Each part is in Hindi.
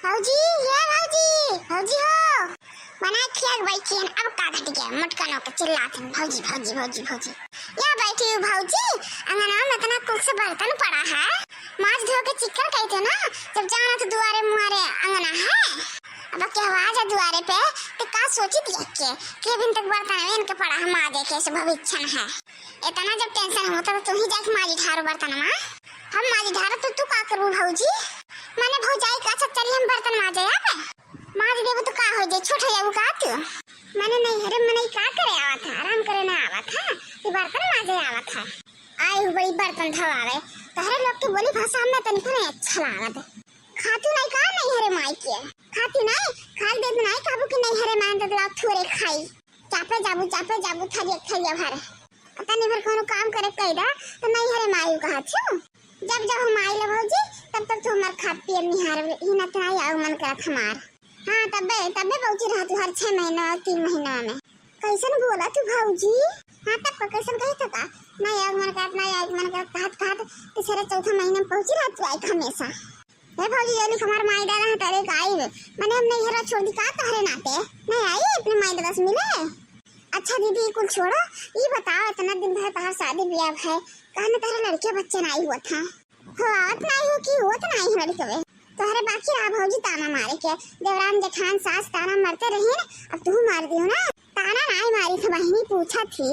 भौजी ये भौजी भौजी हो बना खिया बैठी है अब का घट गया मटका के चिल्लाते हैं भौजी भौजी भौजी भौजी यहाँ बैठी हूँ भौजी। अंगना में इतना कुल से बर्तन पड़ा है माछ धो के चिकन कहते ना जब जाना तो दुआरे मुआरे अंगना है अब क्या आवाज है दुआरे पे तो का सोची देख के दिन तक बर्तन में इनके पड़ा है माँ देखे से भविष्य है इतना जब टेंशन होता तो ही जाके माजी ढारो बर्तन में हम माजी ढारो तो तू का करूँ भौजी मैंने भौजाई का अच्छा चलिए हम बर्तन माजे यहाँ पे माज देबो तो का हो जाए छोट हो जाबो का तू मैंने नहीं हरे मैंने का करे आवा था आराम करे ना आवा था ये बर्तन माजे आवा था आई बड़ी बर्तन धवावे तहरे लोग की बोली भाषा में तनिको नहीं अच्छा लागत खातू नहीं का नहीं हरे माई के खातू नहीं खा दे नहीं काबू की नहीं हरे मान तो लाग थोड़े खाई चापे जाबू थरिया भरे पता नहीं भर कोनो काम करे कइदा तो नहीं हरे माई कहा छु जब जब हम आई ले भौजी तब तक तो हमार खा पिए निहार ही ना था आउ मन करत हमार हां तबे भौजी रहत हर 6 महीना 3 महीना में कैसन बोला तू भौजी हां तब कैसन कही था का नहीं आउ मन करत कहत तीसरे चौथा महीने पहुंची रहत आई हमेशा हे भौजी जल्दी हमार माई दादा तारे का आई मैंने हम नहीं हरा छोड़ दी का तहरे नाते नहीं आई अपने माई दादा से मिले। अच्छा दीदी कुल छोड़ो ये बताओ इतना दिन भर तहार शादी ब्याह है कहने तारे लड़के बच्चे नहीं हुआ था हो आवत नहीं हो कि होत नहीं लड़के वे तोहरे बाकी रहा भौजी ताना मारे के देवरान जेठान सास ताना मारते रहे अब तू मार दियो ना ताना नहीं मारी थी बहनी पूछा थी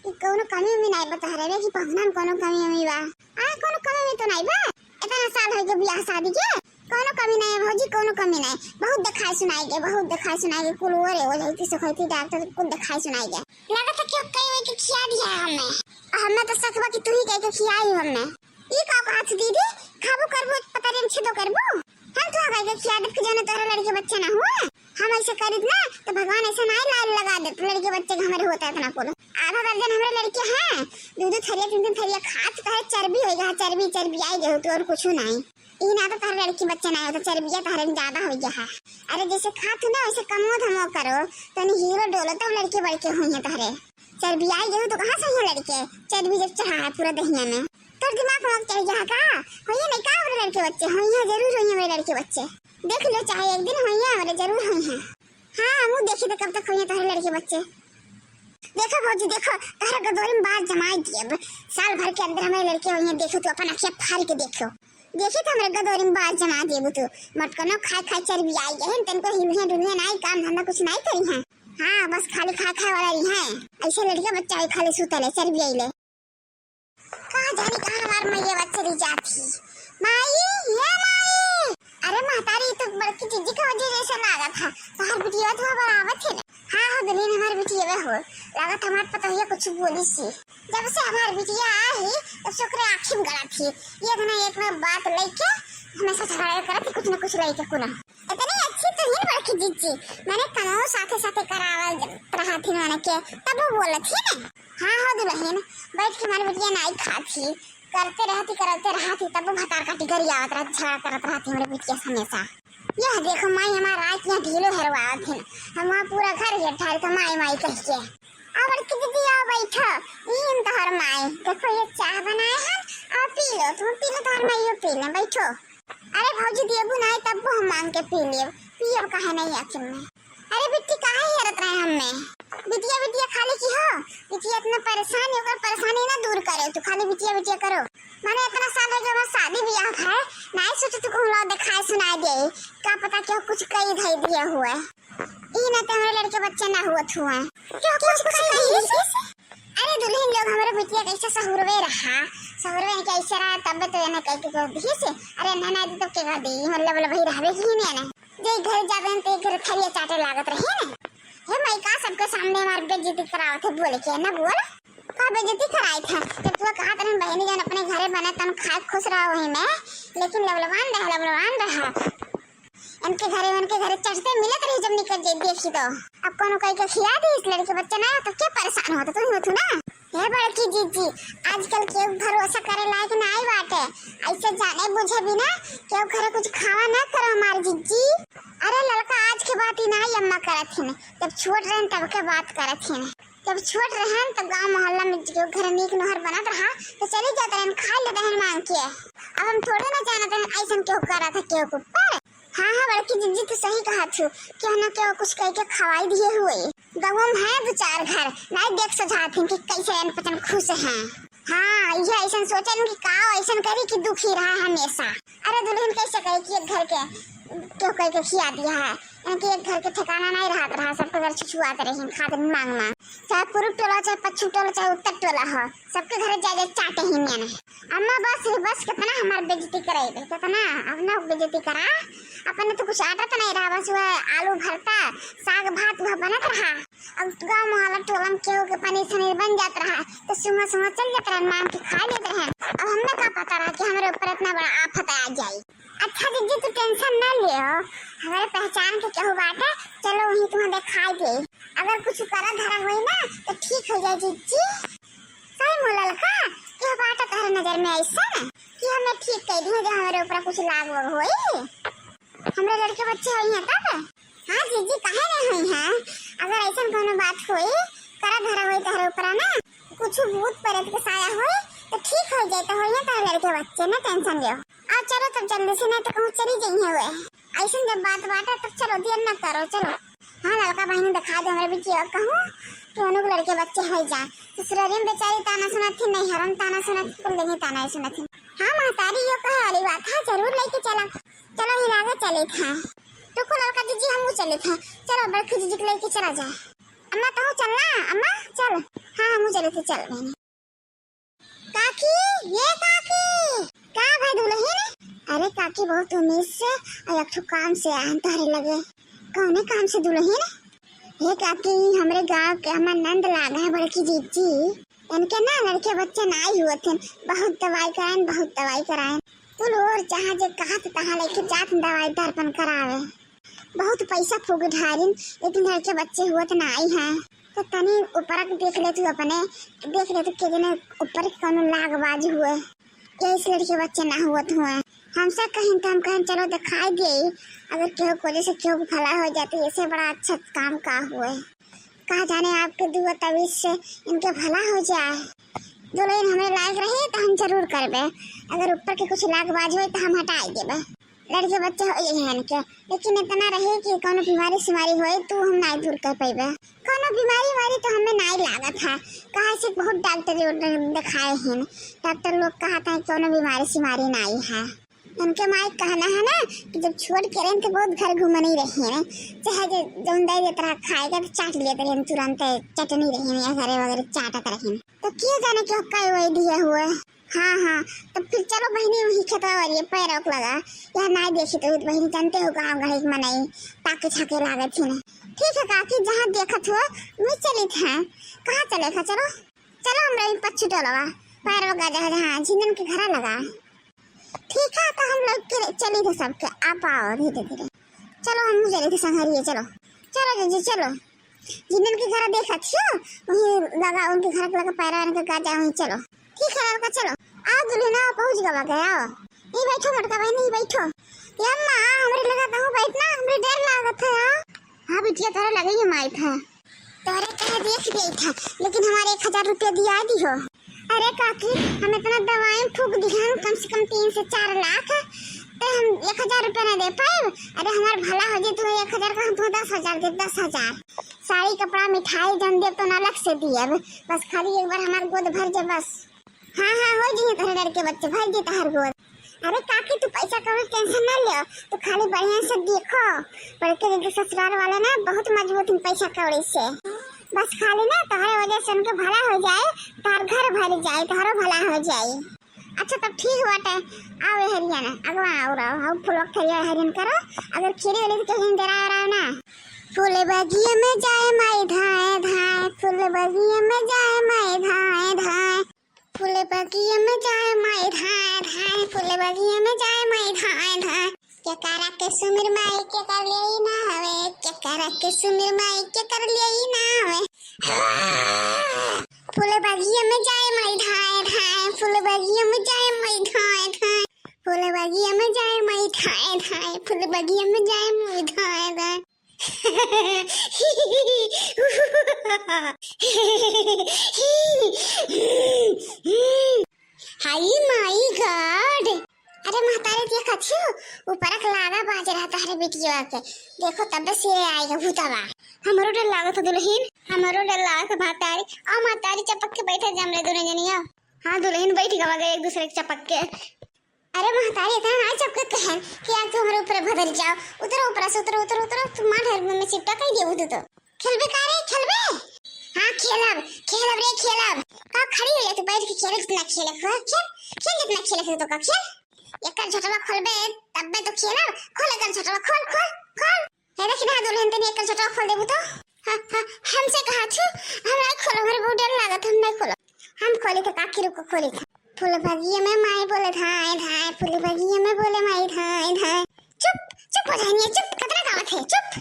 कि कोनो कमी में नहीं बता रहे कि पहुना कोनो कमी में बा कोनो कमी में तो नहीं बा इतना साल हो गए ब्याह शादी के कोनो कमी नहीं भौजी कोनो कमी नहीं बहुत दिखाई सुनाई के कुल ओरे हो जाती सखती डॉक्टर कुल दिखाई सुनाई के लगा था कि कई वे के खिया दिया हमें तो सकवा कि तू ही कह के खियाई हमने ई का हाथ दीदी खाबो करबो पता नहीं छेदो करबो हम तो कह के खिया दे कि जने तोरा लड़के बच्चे ना हुआ हम ऐसे करित ना तो भगवान ऐसा नहीं लाल लगा दे लड़के बच्चे हमारे होता है इतना कुल आधा दर्जन हमारे लड़के हैं दूध थरिया 3 थरिया खात कहे चर्बी होएगा चर्बी आई गई तो और कुछ नहीं ई ना तो तारे लड़की बच्चे ना हो तो चर्बिया तारे ज्यादा हो गया है अरे जैसे खात ना वैसे कमो धमो करो तनी हीरो डोलो तब लड़के बड़के होइए तारे चर्बी आई गई तो कहां से है लड़के चर्बी जब चढ़ा है पूरा दहिया में तो दिमाग में चढ़ गया का होइए नहीं का हमारे लड़के बच्चे होइए जरूर होइए मेरे लड़के बच्चे देख लो चाहे एक दिन होइए हमारे जरूर होइए हां हम देखी तो कब तक होइए तारे लड़के बच्चे देखो भौजी देखो तारा गदोरी में बात जमाई दिए साल भर के अंदर हमारे लड़के होइए देखो तो अपन अखियां फाड़ के देखो देखी तो हमारे गदोरी में बात जमा देबू तू मटकनो खाए चर्बी आई गए तनको हिलने डुलने नहीं काम धंधा कुछ नहीं करी है हां बस खाली खाए वाला ही है ऐसे लड़के बच्चा खाली सुतले चर्बी आइले कहाँ जाने कहाँ हमार मैया बच्चे री जाती माई ये माई अरे महतारी तो बड़की जीजी का वजह जैसा लगा था हर बिटिया तो बराबर थे हाँ हो दुल्हन हमारी बिटिया वे हो लगा था हमारे पता हुआ कुछ बोली सी जब से हमारी बिटिया आई तब शुक्र आँखी में गड़ा थी एक ना बात लेके हमेशा झगड़ा करती कुछ न कुछ लेके कुना इतनी अच्छी तो ही बड़की जीजी मैंने कनो साथे करावल रहा थी मैंने के तब वो बोला थी ना हाँ हो दुल्हन बैठ के हमारी बिटिया नहीं खाती करते रहती तब वो भतार काटी करी आवत रहा झगड़ा करत रहती हमारी बिटिया हमेशा यह देखो माई हमारा आज यहाँ ढीलो हरवा थे हम वहाँ पूरा घर घेर ठार तो माई कह के अब की दीदी आओ बैठो इन तो हर माई देखो ये चाय बनाए हैं और पी लो तुम पी लो तो हर माई पी ले बैठो अरे भौजी देबू नहीं तब हम मांग के पी लियो पियब काहे नहीं आखिर में अरे बिट्टी काहे हेरत रहे हमें बिटिया खाली की हो बिटिया इतना परेशान होकर परेशानी ना दूर करे तू खाली बिटिया करो मैंने इतना साल हो गया शादी ब्याह है नहीं सोचे तू को ला दिखाई सुनाई दे क्या पता क्यों कुछ कई धई दिया हुआ ई ना तो हमारे लड़के बच्चे ना हुआ क्यों कुछ कई अरे दुल्हन लोग हमारे बिटिया कैसे सहुरवे कैसे रहा तब तो ना कह के दी से अरे ना दी तो के दी मतलब भाई रहबे की नहीं ना जे घर जाबे ते घर थरिया चाटे लागत रहे ना हे मैं का सबके सामने हमार बेइज्जती करावत है बोले के ना बोल का बेइज्जती कराई था जब तू कहा तन बहनी जान अपने घरे बने तन खाए खुश रहा वही में लेकिन लवलवान रहा उनके घरे चढ़ते मिलत रही जब निकल जाए देखी तो अब कोनो कहीं के खिया दी इस लड़के बच्चे ना तो क्या परेशान होता तू होतू ना हे बड़की जीजी आजकल के भरोसा करे लायक नहीं बाटे ऐसे जाने बुझे बिना क्यों घरे कुछ खावा ना करो हमारी जीजी अरे लड़का आज के बात ही नहीं अम्मा करत है जब छोट रहन तब के बात करत है जब छोट रहन तब गांव मोहल्ला में जो घर नीक नहर बनत रहा तो चले जाते रहन खा लेते हैं मांग के अब हम थोड़े ना जानते हैं ऐसा क्यों करा था क्यों ऊपर हाँ हाँ बड़की जीजी तो सही कहा थू, क्या ना क्या कुछ कह के खवाई दिए हुए। गाँव में है 2-4 घर, नहीं देख सजात कि कैसे अन पतन खुश हैं। हाँ ये ऐसा सोचन कि का ऐसा करी कि दुखी रहा हमेशा। अरे दुल्हन कैसे कहे कि एक घर के क्यों कह के खिया दिया है, इनके एक घर के ठिकाना नहीं रहा सबके घर छुछुआते रही खाते मांग मांग, चाहे पूर्व टोला चाहे पश्चिम टोला चाहे उत्तर टोला हो, सबके घर जाए चाटे ही मैंने। अम्मा बस कितना हमारी बेइज्जती कराई कितना अपना बेइज्जती करा। अपने तो कुछ आटा तो नहीं रहा, बस वह आलू भरता साग भात वह बनत रहा। अब गाँव मोहल्ला टोला में केहू के पनीर सनीर बन जाता रहा तो सुहा सुहा चल जाता रहा, मांग के खा लेते रहे। अब हमें क्या पता रहा कि हमारे ऊपर इतना बड़ा आफत आ जाए। अच्छा जीजी तू टेंशन ना लियो, हमारे पहचान के केहू बाटे, चलो वहीं तुम्हें दिखाई दे। अगर कुछ करा धरा हुई ना तो ठीक हो जाए जीजी। सही मोलल का क्या बाटे तारे नजर में ऐसा कि हमें ठीक कह दिए जो हमारे ऊपर कुछ लाग वाग होई, हमारे लड़के बच्चे हुई हैं तब। हाँ जीजी काहे नहीं हुई हैं, अगर ऐसा कोनो बात होई करा धरा हुई तारे ऊपर ना कुछ भूत प्रेत के साया होई तो ठीक हो जाए तो होई है तारे लड़के बच्चे, ना टेंशन लियो। अब चलो तब जल्दी से, नहीं तो कहूँ चली जाइए हुए ऐसा जब बात बाटे तब चलो देर न करो चलो। हाँ लड़का बहन दिखा दो हमारे बीच कहूँ कि उन लड़के बच्चे हो जाए। ससुराली में बेचारी ताना सुना थी, नहीं हरम ताना सुना थी, कुल देंगे ताना सुना थी। हाँ महतारी यो कहे वाली बात है, जरूर लेके चला। चलो हिलागे चले था तो को लड़का जीजी हम चले थे, चलो बड़की जीजी को लेके चला जाए। अम्मा तो चलना अम्मा चल। हाँ हम चले थे चल बहनी। काकी ये काकी का भाई दुल्हन। अरे काकी बहुत उम्मीद से और एक काम से आन तारे लगे, कौने काम से दुल्हन। हे काकी हमरे गांव के हमार नंद लाग है बड़की जीजी, इनके ना लड़के बच्चे नाई हुए थे, बहुत दवाई कराएं कुल और जहाँ जे कहा तहाँ लेके जात दवाई दर्पण करावे, बहुत पैसा फूक ढारिन, लेकिन लड़के बच्चे हुए तो नाई हैं। तो तनी ऊपर देख ले तू अपने, देख ले तू के दिन ऊपर कोनो लागबाज हुए क्या इस लड़के बच्चे ना हुए हुए। हमसे कहीं तो हम कहीं चलो दिखाई दे, अगर केहू को जैसे केहू को भला हो जाते ऐसे बड़ा अच्छा काम का हुए, कहा जाने आपके दुआ तवीज से इनके भला हो जाए। दुल्हन हमें लायक रहे तो हम जरूर करबे, अगर ऊपर के कुछ लागबाज हुए तो हम हटाई देबे। लड़के बच्चे हो ये है इनके, लेकिन इतना रहे कि कोनो बीमारी सिमारी होए तो हम नहीं दूर कर पाइबे। कोनो बीमारी वारी तो हमें नहीं लागत है, कहा से बहुत डॉक्टर दिखाए हैं, डॉक्टर लोग कहा था कोनो बीमारी सिमारी नहीं है। उनके माई कहना है ना कि जब छोड़ के रहें तो बहुत घर घूम नहीं रही है, चाहे जो दे देता रहा खाएगा तो चाट लेते रहे, तुरंत चटनी रही है घरे वगैरह चाटत रहे, तो क्यों जाने क्यों कई वही दिए हुए। हाँ तो फिर चलो बहनी वही खेता और ये पैर रोक लगा यार नहीं देखी तो बहनी जानते हो गाँव घड़ी में नहीं ताके छाके लागत थी। ठीक है काकी जहाँ देखत हो मैं चली था, कहाँ चले था चलो चलो हम रही पच्चू टोलवा पैर रोका जहाँ झिंझन के घर लगा। ठीक है तो हम लोग चले थे सबके, आप आओ धीरे धीरे, चलो हम चले थे संघरिए, चलो चलो जी चलो जिन के घर देखा थी वहीं लगा उनके घर लगा पैरा उनके गाजा वहीं चलो। ठीक है लड़का चलो आओ दुल्हन आओ पहुंच गवा गए, आओ नहीं बैठो मटका भाई नहीं बैठो यम्मा हमरे लगा कहूँ बैठना हमरे डर लागत है। हाँ बिटिया तारा लगे ये माई था तोरे कहे देख गई था, लेकिन हमारे 1000 रुपया दिया दी हो। अरे काकी हम इतना दवाएं फूक दिया कम से कम 3 से 4 लाख, तो हम 1000 रुपया न दे पाए। अरे हमारा भला हो जाए तो 1000 का हम तो 10,000 दे 10,000 साड़ी कपड़ा मिठाई जम दे तो अलग से दिए, बस खाली एक बार हमारे गोद भर जाए बस। हाँ हो जाइए तेरे लड़के बच्चे भर दे हर गोद। अरे काकी तू पैसा कभी टेंशन ना लियो, तो खाली बढ़िया से देखो बड़के ससुराल वाले ना बहुत मजबूत पैसा कौड़ी से, बस खाली ना तुम्हारे वजह से उनके भला हो जाए, तार घर भर जाए, तारो भला हो जाए। अच्छा तब ठीक बाटे आओ हरियाणा अगवा आओ रहो फूलों खरिया हरियन करो, अगर खीरे वाले तो कहीं डरा रहा ना। फूल बगिए में जाए माई धाए धाए, फूल बगिए में जाए माई धाए धाए, फूल बगिए में जाए माई धाए धाए, फूल बगिए में जाए माई धाए धाए। क्या करा के सुमिर माई के कर लिया ना हवे, क्या करा के सुमिर माई के कर लिया ना हवे। फूल बगिए में जाए माई धाए धाए, फूल बगिए में जाए माई धाए धाए, फूल बगिए में जाए माई धाए धाए, फूल बगिए में जाए माई धाए धाए। हाय माय गॉड अरे महतारी देखा छू ऊपर का लागा बाज रहा था अरे बेटिया के देखो तब से आएगा भूतवा हमरो डर लागत दुल्हन हमरो डर लागत महतारी आ महतारी चपक के बैठे जमले दोनों जनिया हां दुल्हन बैठ गए एक दूसरे के चपक के अरे महतारी इतना ना चपक कहन कि आज तुम्हारे ऊपर भदर जाओ उतरो ऊपर से उतरो उतरो उतरो तुम मार में चिपटा कह दियो तो खेलबे का रे खेलबे हां खेलब खेलब रे खेलब का खड़ी हो जा तू बैठ के खेल कितना खेले खेल खेल कितना खेले तो का खेल एक झटवा खोलबे तब तो खेलब खोल कर झटवा खोल खोल खोल हे देख ना दुल्हन तनी एक झटवा खोल देबू तो हमसे कहा छु हमरा खोलो हमरे बहुत डर लागत हम नहीं खोलो हम खोले तो काकी रुको खोले था फूल भागिया में माई बोले धाय धाय फूल भागिया में बोले माई धाय धाय चुप चुप हो जानिए चुप कतरा गावत है चुप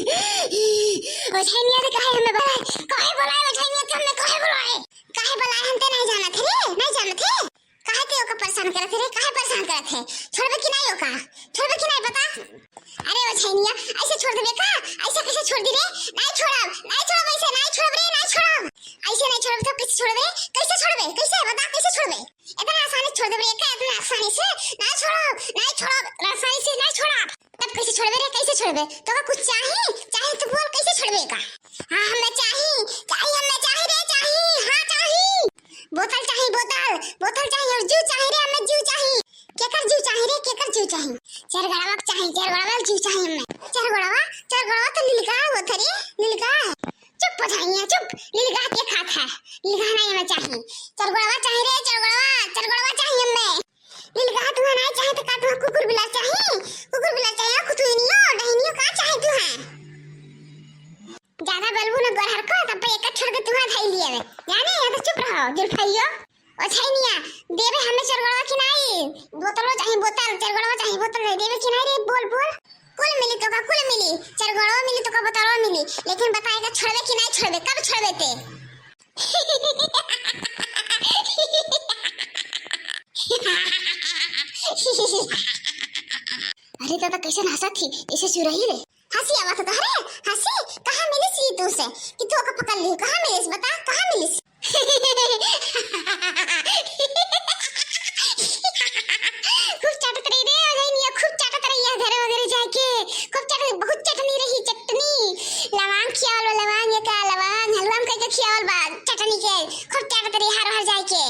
ओ छैनिया रे काहे हमें बोलाए ओ छैनिया तुमने काहे बोलाए हम ते नहीं जानत रे नहीं जानत है काहे ते ओका परेशान करत रे काहे परेशान करत है छोड़बे कि नहीं ओका छोड़बे कि नहीं बता अरे ओ छैनिया ऐसे छोड़ देबे का ऐसे कैसे छोड़ दी रे नहीं छोड़ब ऐसे नहीं छोड़ब रे नहीं छोड़ब ऐसे नहीं छोड़ब तो कैसे छोड़बे कैसे बता कैसे छोड़बे इतना आसानी छोड़ देबे का इतना आसानी से नहीं छोड़ब आसानी से नहीं छोड़ब तब कैसे छोड़बे रे कैसे छोड़बे तो का कुछ चाहिए तो बोल कैसे छोड़बे का हां हमें चाहिए रे चाहिए हां चाहिए बोतल चाहिए और जूस चाहिए रे हमें जूस चाहिए केकर जूस चाहिए चरगड़वा जूस चाहिए हमें चरगड़वा तो लीलगा वो थरी लीलगा चुप हो जाइए चुप लीलगा के खात है लीलगा नहीं हमें चाहिए चरगड़वा चाहिए रे चरगड़वा चाहिए हमें लीलगा तू नहीं चाहिए तो का तू कुकुर बिलार चाहिए कुतुनियो डहनियो का चाहिए तू है ज्यादा बलबू न गोरहर को तब पे एक छोड़ के तू धाई लिए वे जाने या तो चुप रहो जुल खाइयो ओ छैनिया देबे हमें चरगड़वा की नहीं बोतल चाहिए बोतल दे देबे की नहीं रे बोल कुल मिली तो का कुल मिली चरगड़वा मिली तो का बोतलवा मिली लेकिन बताएगा छोड़बे कि नहीं छोड़बे कब छोड़बे ते अरे दादा कैसे हंसा थी इसे सुरही रे हंसी आवा था अरे हंसी कहां मिली सी तू से कि तू का पकड़ ली कहां मिलिस बता कहां मिलिस खूब चाटत रही रे अजयनिया खूब चाटत रही है घर वगैरह जाके खूब चाटत बहुत चटनी रही चटनी लवांग खियावल लवांग ये का लवांग हलवा में कह खियावल बा चटनी के खूब चाटत रही हर जाके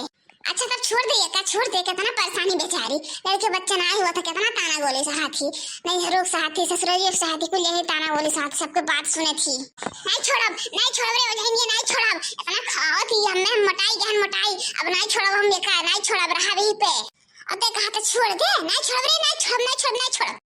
अच्छा तब छोड़ दे कितना परेशानी बेचारी लड़के बच्चा ना हुआ था कितना ताना गोली साथी नहीं रोक साथी ससुराली साथी को यही ताना गोली साथ सबके बात सुने थी नहीं छोड़ब रे वजहिनिया नहीं छोड़ब इतना खाओ थी हमें मोटाई अब नहीं छोड़ब हम बेकार नहीं छोड़ब रहा वही पे अब ते कहा तो छोड़ दे नहीं छोड़ब रे नहीं छोड़ब